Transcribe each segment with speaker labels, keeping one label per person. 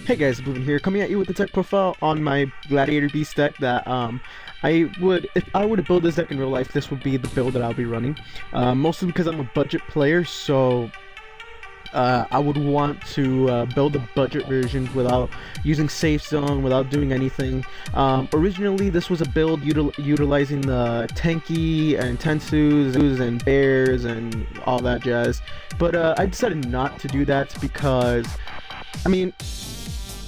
Speaker 1: Hey guys, Oblivion here, coming at you with the tech profile on my Gladiator Beast deck that if I were to build this deck in real life, this would be the build that I'll be running. Mostly because I'm a budget player, so I would want to build a budget version without using safe zone, without doing anything. Originally, this was a build utilizing the tanky and tensus and bears and all that jazz, but I decided not to do that because, I mean,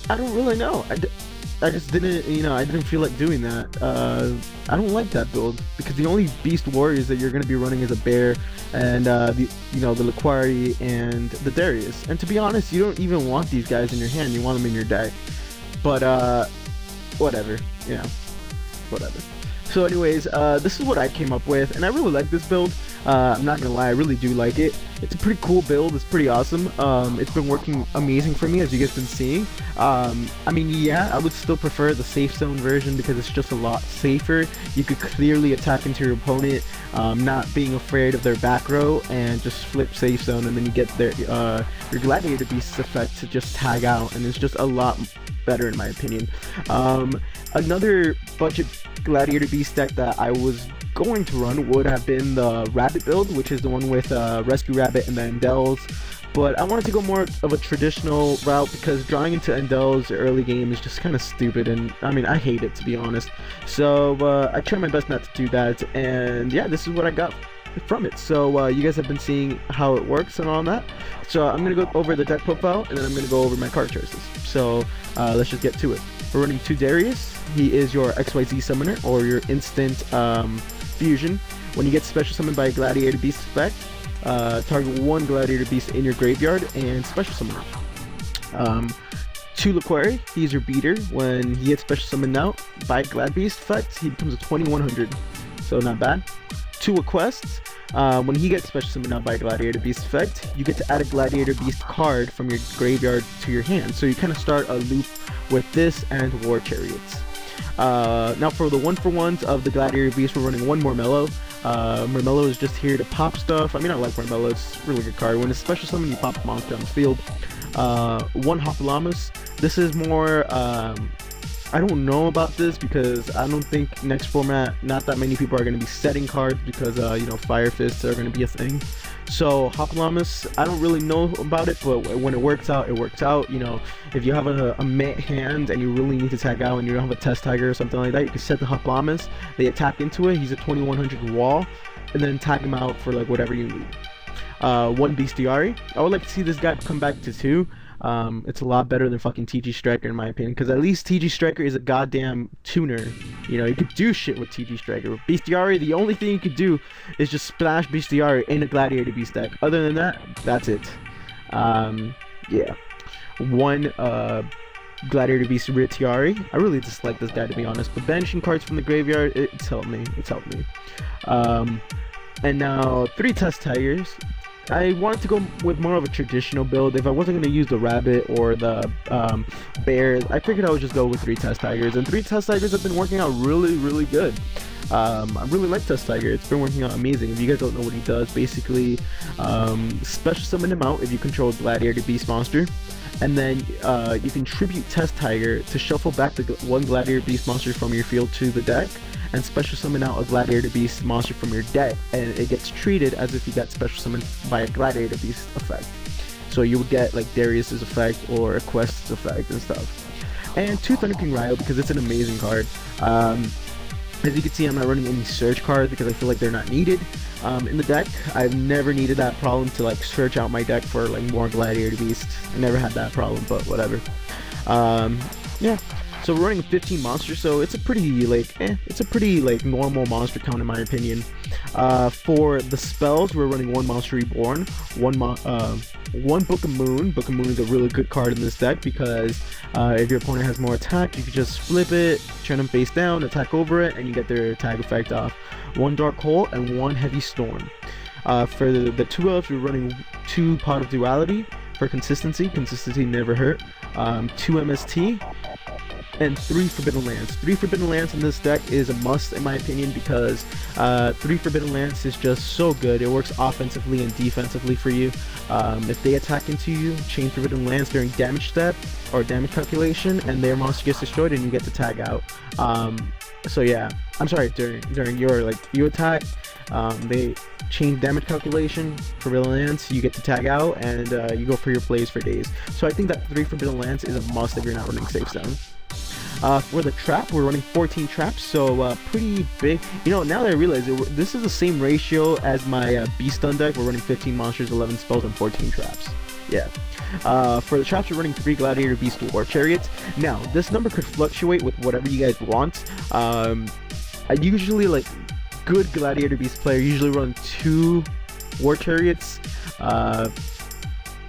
Speaker 1: I don't really know. I just didn't, I didn't feel like doing that. I don't like that build because the only beast warriors that you're going to be running is a bear and the Laquari and the Darius. And to be honest, you don't even want these guys in your hand. You want them in your deck. But whatever, whatever. So anyways, this is what I came up with, and I really like this build. I'm not gonna lie, I really do like it. It's a pretty cool build, it's pretty awesome. It's been working amazing for me, as you guys been seeing. I mean, yeah, I would still prefer the safe zone version because it's just a lot safer. You could clearly attack into your opponent, not being afraid of their back row, and just flip safe zone, and then you get your Gladiator Beast's effect to just tag out, and it's just a lot better in my opinion. Another budget Gladiator Beast deck that I was going to run would have been the Rabbit build, which is the one with Rescue Rabbit and the Endels. But I wanted to go more of a traditional route because drawing into Endels early game is just kind of stupid, and I mean, I hate it, to be honest. So I tried my best not to do that, and yeah, this is what I got from it. So you guys have been seeing how it works and all that. So I'm going to go over the deck profile, and then I'm going to go over my card choices. So let's just get to it. We're running 2 Darius. He is your XYZ summoner, or your instant fusion. When you get special summoned by a Gladiator Beast effect, target 1 Gladiator Beast in your graveyard and special summon him. 2 Laquari, he's your beater. When he gets special summoned out by Glad Beast effect, he becomes a 2100, so not bad. 2 Aquests, when he gets special summoned out by a Gladiator Beast effect, you get to add a Gladiator Beast card from your graveyard to your hand. So you kind of start a loop with this and War Chariots. Now for the 1-for-1s of the Gladiator Beast, we're running 1 Mormello. Mormello is just here to pop stuff. I mean, I like Mormello, it's a really good card. When it's special summon, you pop a monster on the field. 1 Hopalamus. This is more, I don't know about this because I don't think next format, not that many people are going to be setting cards because, Fire Fists are going to be a thing. So Hopalamus, I don't really know about it, but when it works out, it works out. If you have a Met hand and you really need to tag out and you don't have a Test Tiger or something like that, you can set the Hopalamus, they attack into it, he's a 2100 wall, and then tag him out for like whatever you need. 1 Bestiari, I would like to see this guy come back to 2. It's a lot better than fucking TG Striker in my opinion, because at least TG Striker is a goddamn tuner. You could do shit with TG Striker. With Bestiari, the only thing you could do is just splash Bestiari in a Gladiator Beast deck. Other than that, that's it. Yeah. 1 Gladiator Beast Ritiari. I really dislike this guy, to be honest, but banishing cards from the graveyard, it's helped me. And now 3 Test Tigers. I wanted to go with more of a traditional build. If I wasn't going to use the Rabbit or the Bears, I figured I would just go with 3 Test Tigers. And 3 Test Tigers have been working out really, really good. I really like Test Tiger. It's been working out amazing. If you guys don't know what he does, basically, special summon him out if you control a Gladiator Beast monster. And then you can tribute Test Tiger to shuffle back the 1 Gladiator Beast monster from your field to the deck, and special summon out a Gladiator Beast monster from your deck, and it gets treated as if you got special summoned by a Gladiator Beast effect. So you would get like Darius's effect or a Quest's effect and stuff. And 2 Thunder King Ryo, because it's an amazing card. As you can see, I'm not running any search cards because I feel like they're not needed in the deck. I've never needed that problem to like search out my deck for like more Gladiator Beasts. I never had that problem, but whatever. Yeah. So we're running 15 monsters, so it's a pretty like normal monster count in my opinion. For the spells, we're running 1 Monster Reborn, 1 Book of Moon. Book of Moon is a really good card in this deck because if your opponent has more attack, you can just flip it, turn them face down, attack over it, and you get their tag effect off. 1 Dark Hole and 1 Heavy Storm. For the 2 elves, we're running 2 Pot of Duality for consistency. Consistency never hurt. 2 MST. and 3 Forbidden Lance. 3 Forbidden Lance in this deck is a must in my opinion because 3 Forbidden Lance is just so good. It works offensively and defensively for you. If they attack into you, chain Forbidden Lance during damage step or damage calculation, and their monster gets destroyed, and you get to tag out. So yeah, I'm sorry, during your you attack, they chain damage calculation, Forbidden Lance, you get to tag out, and you go for your plays for days. So I think that 3 Forbidden Lance is a must if you're not running Safe Zone. For the trap, we're running 14 traps, so pretty big. You know, now that I realize it, this is the same ratio as my Beast Stun deck. We're running 15 monsters, 11 spells, and 14 traps. Yeah. For the traps, we're running 3 Gladiator Beast War Chariots. Now, this number could fluctuate with whatever you guys want. I usually, like, good Gladiator Beast player usually run 2 War Chariots.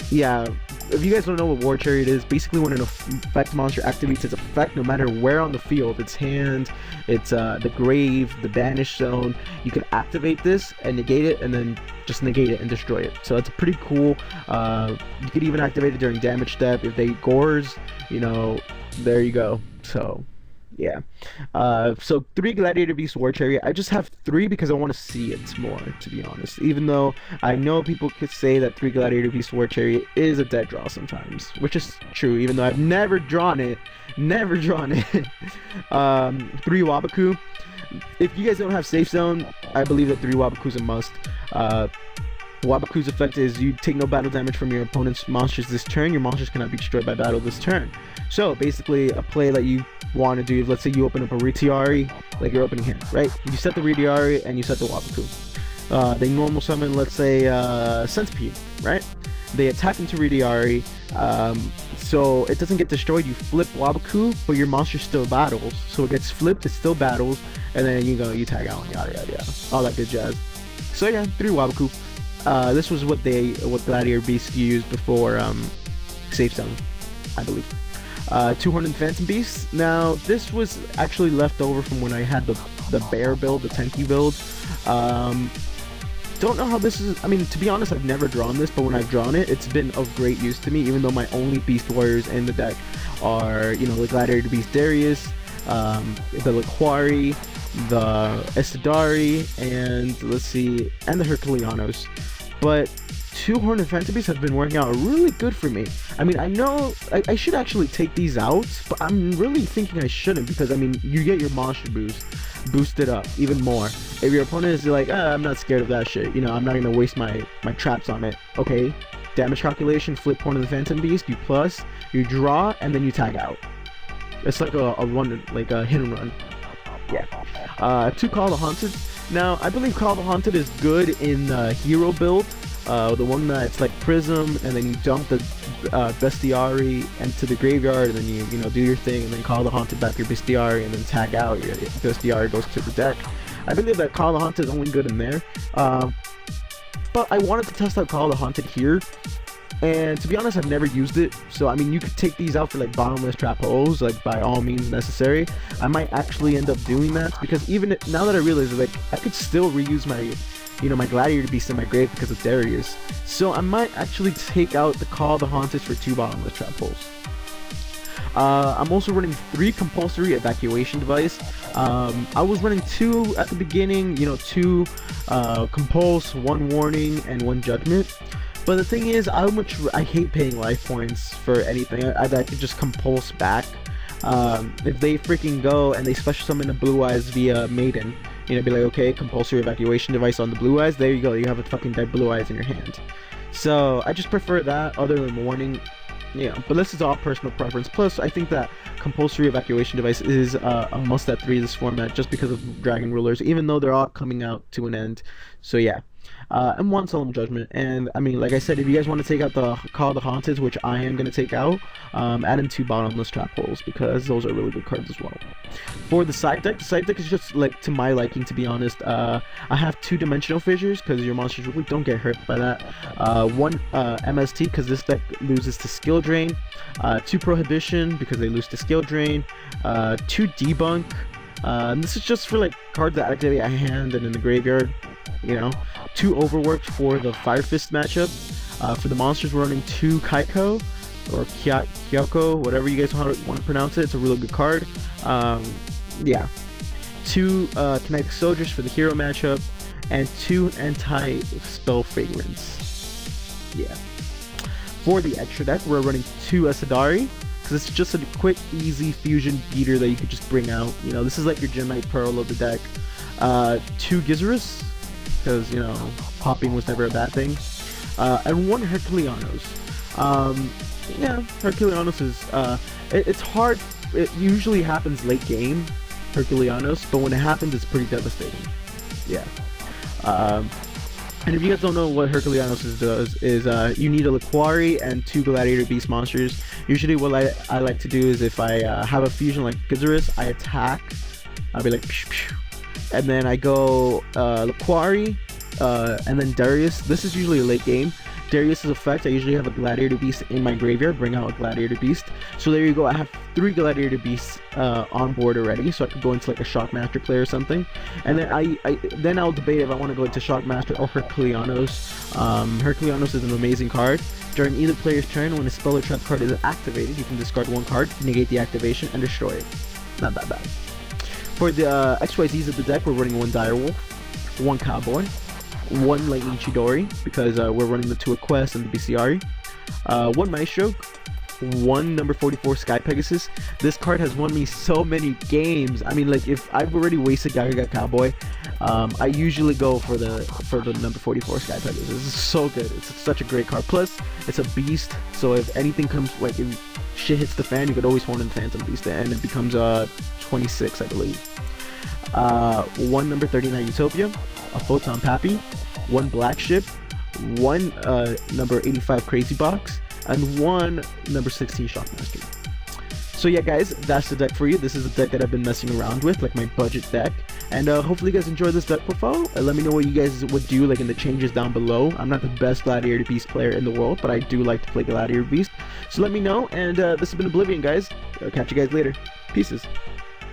Speaker 1: Yeah, if you guys don't know what War Chariot is, basically when an effect monster activates its effect, no matter where on the field, its hand, it's the grave, the banish zone, you can activate this and negate it, and then just negate it and destroy it. So it's pretty cool. You could even activate it during damage step. If they gores, you know, there you go. So yeah. So 3 Gladiator Beast War Chariot. I just have 3 because I want to see it more, to be honest. Even though I know people could say that 3 Gladiator Beast War Chariot is a dead draw sometimes, which is true, even though I've never drawn it. Never drawn it. 3 Wabaku. If you guys don't have Safe Zone, I believe that 3 Wabaku is a must. Wabaku's effect is you take no battle damage from your opponent's monsters this turn. Your monsters cannot be destroyed by battle this turn. So basically, a play that you want to do, let's say you open up a Ritiari, like you're opening hand, right? You set the Ritiari and you set the Wabaku. They normal summon, let's say, Centipede, right? They attack into Ritiari, so it doesn't get destroyed. You flip Wabaku, but your monster still battles. So it gets flipped, it still battles, and then you tag out, yada yada yada, all that good jazz. So yeah, 3 Wabaku. This was what Gladiator Beast used before Safe Zone, I believe. 200 Phantom Beasts. Now this was actually left over from when I had the bear build, the Tenki build. Don't know how this is. I mean, to be honest, I've never drawn this, but when I've drawn it, it's been of great use to me. Even though my only Beast Warriors in the deck are, you know, the Gladiator Beast Darius, the Laquari, the Estidari, and let's see, and the Herculeanos. But 200 Phantom Beasts have been working out really good for me. I mean, I know I should actually take these out, but I'm really thinking I shouldn't, because I mean, you get your monster boost boosted up even more. If your opponent is like, I'm not scared of that shit, you know, I'm not gonna waste my traps on it. Okay, damage calculation, flip one of the Phantom Beast, you plus, you draw, and then you tag out. It's like a run, like a hit and run. Yeah. 2 Call the Haunted. Now, I believe Call the Haunted is good in the hero build, the one that's like Prism, and then you dump the Bestiari into the graveyard, and then you know, do your thing, and then Call the Haunted back your Bestiari, and then tag out, your Bestiari goes to the deck. I believe that Call the Haunted is only good in there, but I wanted to test out Call the Haunted here. And to be honest, I've never used it, so I mean, you could take these out for like bottomless trap holes, like by all means necessary. I might actually end up doing that, because even now that I realize, like, I could still reuse my, you know, my Gladiator Beast in my grave because of Darius. So I might actually take out the Call the Haunted for 2 bottomless trap holes. I'm also running 3 compulsory evacuation device. I was running 2 at the beginning, you know, 2 compulse, 1 warning, and 1 judgment. But the thing is, I hate paying life points for anything. I could just compulse back. If they freaking go and they special summon a Blue Eyes via Maiden, you know, be like, okay, compulsory evacuation device on the Blue Eyes. There you go. You have a fucking dead Blue Eyes in your hand. So I just prefer that other than warning. Yeah, but this is all personal preference. Plus, I think that compulsory evacuation device is a must at 3 this format, just because of Dragon Rulers, even though they're all coming out to an end. So yeah. And 1 Solemn Judgment. And I mean, like I said, if you guys want to take out the Call the Haunted, which I am going to take out, add in 2 bottomless trap holes, because those are really good cards as well. For the side deck is just like to my liking, to be honest. I have 2 Dimensional Fissures, because your monsters really don't get hurt by that. 1 MST, because this deck loses to Skill Drain. 2 Prohibition, because they lose to Skill Drain. 2 Debunk. This is just for like cards that activate a hand and in the graveyard. You know, 2 Overworked for the Fire Fist matchup. For the monsters, we're running 2 Kaiko, or Kyoko, whatever you guys want to pronounce it. It's a really good card. Yeah. 2 Kinetic Soldiers for the hero matchup, and 2 Anti-Spell Fragrance. Yeah. For the extra deck, we're running 2 Asadari, because it's just a quick, easy fusion beater that you could just bring out. You know, this is like your Gemini Pearl of the deck. 2 Gizerus, because, you know, popping was never a bad thing. And 1 Herculeanos. Yeah, Herculeanos is, it's hard. It usually happens late game, Herculeanos, but when it happens, it's pretty devastating. Yeah. And if you guys don't know what Herculeanos does, is you need a Liquari and 2 Gladiator Beast monsters. Usually what I like to do is if I have a fusion like Gizerus, I attack. I'll be like, psh, psh, and then I go Liquari, and then Darius. This is usually a late game. Darius's effect, I usually have a Gladiator Beast in my graveyard, bring out a Gladiator Beast. So there you go, I have 3 Gladiator Beasts on board already, so I could go into like a Shockmaster play or something. And then then I'll debate if I want to go into Shockmaster or Herculeanos. Herculeanos is an amazing card. During either player's turn, when a spell or trap card is activated, you can discard 1 card, negate the activation, and destroy it. Not that bad. For the XYZs of the deck, we're running 1 Direwolf, 1 Cowboy, 1 Lightning Chidori, because we're running the 2 Quest and the BCRE, 1 Maestro, 1 number 44 Sky Pegasus. This card has won me so many games. I mean, like, if I've already wasted Gaga Cowboy, I usually go for the number 44 Sky Pegasus. This is so good. It's such a great card. Plus, it's a beast, so if anything comes, like if shit hits the fan, you could always horn in the Phantom Beast, and it becomes 26, I believe. 1 number 39 Utopia, a Photon Pappy, 1 Black Ship, 1 number 85 Crazy Box, and 1 number 16 Shockmaster. So yeah, guys, that's the deck for you. This is the deck that I've been messing around with, like my budget deck. And hopefully you guys enjoy this deck profile. Let me know what you guys would do, like in the changes down below. I'm not the best Gladiator Beast player in the world, but I do like to play Gladiator Beast. So let me know, and this has been Oblivion, guys. I'll catch you guys later. Pieces.